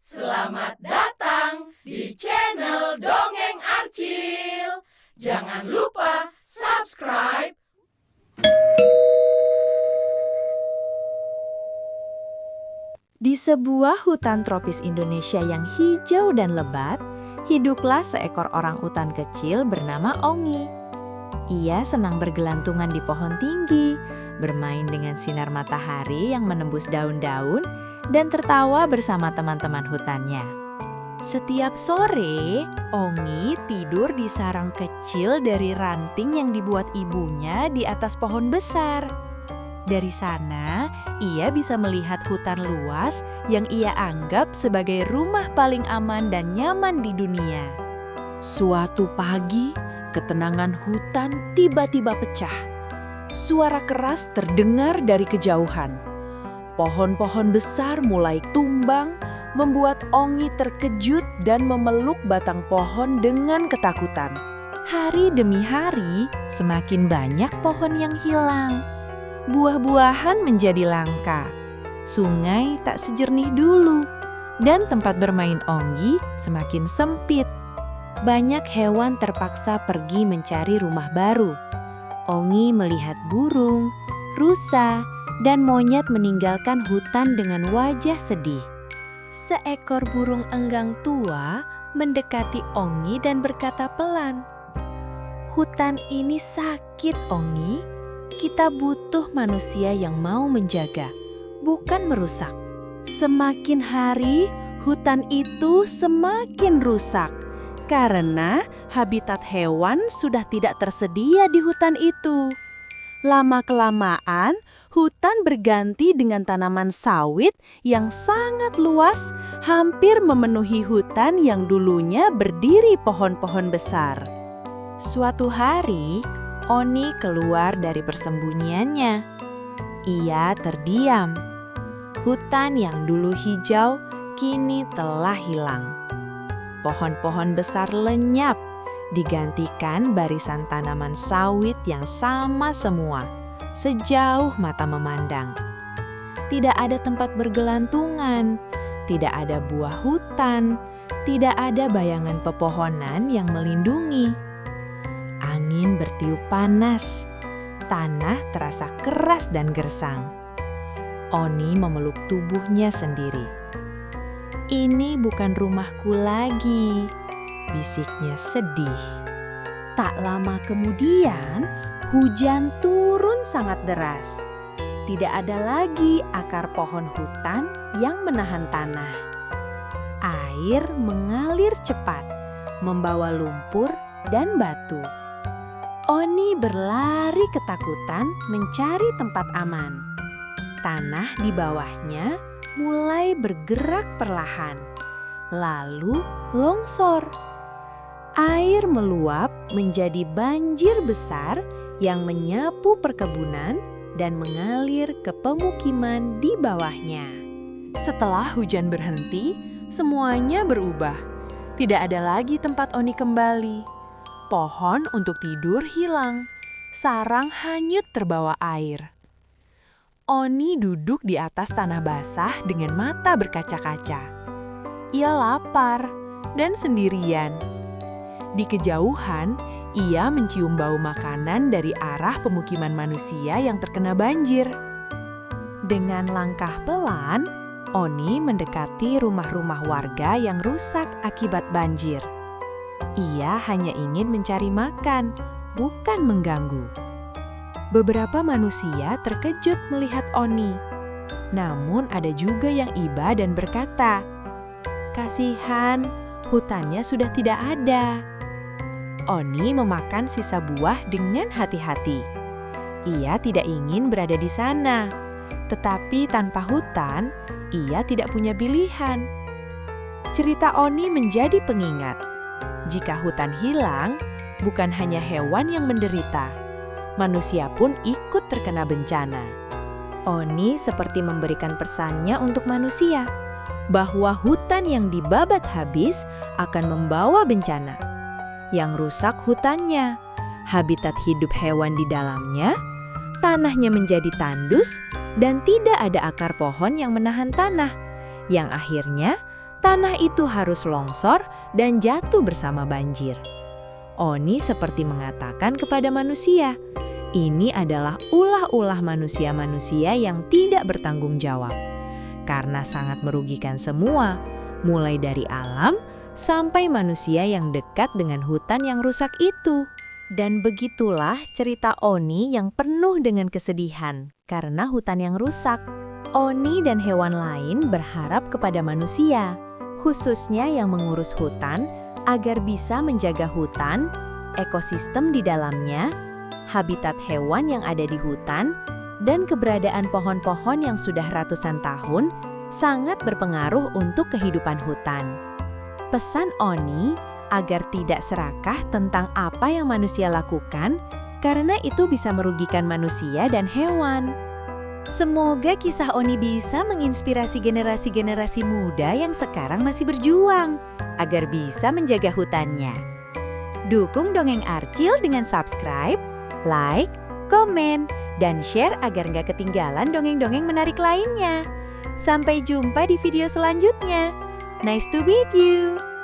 Selamat datang di channel Dongeng Archil. Jangan lupa subscribe. Di sebuah hutan tropis Indonesia yang hijau dan lebat, hiduplah seekor orang utan kecil bernama Ongi. Ia senang bergelantungan di pohon tinggi, bermain dengan sinar matahari yang menembus daun-daun, dan tertawa bersama teman-teman hutannya. Setiap sore, Ongi tidur di sarang kecil dari ranting yang dibuat ibunya di atas pohon besar. Dari sana, ia bisa melihat hutan luas yang ia anggap sebagai rumah paling aman dan nyaman di dunia. Suatu pagi, ketenangan hutan tiba-tiba pecah. Suara keras terdengar dari kejauhan. Pohon-pohon besar mulai tumbang, membuat Ongi terkejut dan memeluk batang pohon dengan ketakutan. Hari demi hari, semakin banyak pohon yang hilang. Buah-buahan menjadi langka. Sungai tak sejernih dulu, dan tempat bermain Ongi semakin sempit. Banyak hewan terpaksa pergi mencari rumah baru. Ongi melihat burung, rusa, dan monyet meninggalkan hutan dengan wajah sedih. Seekor burung enggang tua mendekati Ongi dan berkata pelan, "Hutan ini sakit, Ongi. Kita butuh manusia yang mau menjaga, bukan merusak." Semakin hari, hutan itu semakin rusak karena habitat hewan sudah tidak tersedia di hutan itu. Lama-kelamaan, hutan berganti dengan tanaman sawit yang sangat luas, hampir memenuhi hutan yang dulunya berdiri pohon-pohon besar. Suatu hari, Oni keluar dari persembunyiannya. Ia terdiam. Hutan yang dulu hijau kini telah hilang. Pohon-pohon besar lenyap, digantikan barisan tanaman sawit yang sama semua, sejauh mata memandang. Tidak ada tempat bergelantungan, tidak ada buah hutan, tidak ada bayangan pepohonan yang melindungi. Angin bertiup panas, tanah terasa keras dan gersang. Oni memeluk tubuhnya sendiri. "Ini bukan rumahku lagi," bisiknya sedih. Tak lama kemudian, hujan turun sangat deras. Tidak ada lagi akar pohon hutan yang menahan tanah. Air mengalir cepat, membawa lumpur dan batu. Oni berlari ketakutan mencari tempat aman. Tanah di bawahnya mulai bergerak perlahan, lalu longsor. Air meluap menjadi banjir besar yang menyapu perkebunan dan mengalir ke pemukiman di bawahnya. Setelah hujan berhenti, semuanya berubah. Tidak ada lagi tempat Oni kembali. Pohon untuk tidur hilang, sarang hanyut terbawa air. Oni duduk di atas tanah basah dengan mata berkaca-kaca. Ia lapar dan sendirian. Di kejauhan, ia mencium bau makanan dari arah pemukiman manusia yang terkena banjir. Dengan langkah pelan, Oni mendekati rumah-rumah warga yang rusak akibat banjir. Ia hanya ingin mencari makan, bukan mengganggu. Beberapa manusia terkejut melihat Oni. Namun ada juga yang iba dan berkata, "Kasihan, hutannya sudah tidak ada." Oni memakan sisa buah dengan hati-hati. Ia tidak ingin berada di sana, tetapi tanpa hutan, ia tidak punya pilihan. Cerita Oni menjadi pengingat. Jika hutan hilang, bukan hanya hewan yang menderita, manusia pun ikut terkena bencana. Oni seperti memberikan pesannya untuk manusia, bahwa hutan yang dibabat habis akan membawa bencana. Yang rusak hutannya, habitat hidup hewan di dalamnya, tanahnya menjadi tandus, dan tidak ada akar pohon yang menahan tanah, yang akhirnya tanah itu harus longsor dan jatuh bersama banjir. Oni seperti mengatakan kepada manusia, ini adalah ulah-ulah manusia-manusia yang tidak bertanggung jawab. Karena sangat merugikan semua, mulai dari alam sampai manusia yang dekat dengan hutan yang rusak itu. Dan begitulah cerita Oni yang penuh dengan kesedihan karena hutan yang rusak. Oni dan hewan lain berharap kepada manusia, khususnya yang mengurus hutan, agar bisa menjaga hutan, ekosistem di dalamnya, habitat hewan yang ada di hutan, dan keberadaan pohon-pohon yang sudah ratusan tahun sangat berpengaruh untuk kehidupan hutan. Pesan Oni agar tidak serakah tentang apa yang manusia lakukan, karena itu bisa merugikan manusia dan hewan. Semoga kisah Oni bisa menginspirasi generasi-generasi muda yang sekarang masih berjuang agar bisa menjaga hutannya. Dukung Dongeng Archil dengan subscribe, like, komen, dan share agar nggak ketinggalan dongeng-dongeng menarik lainnya. Sampai jumpa di video selanjutnya. Nice to meet you!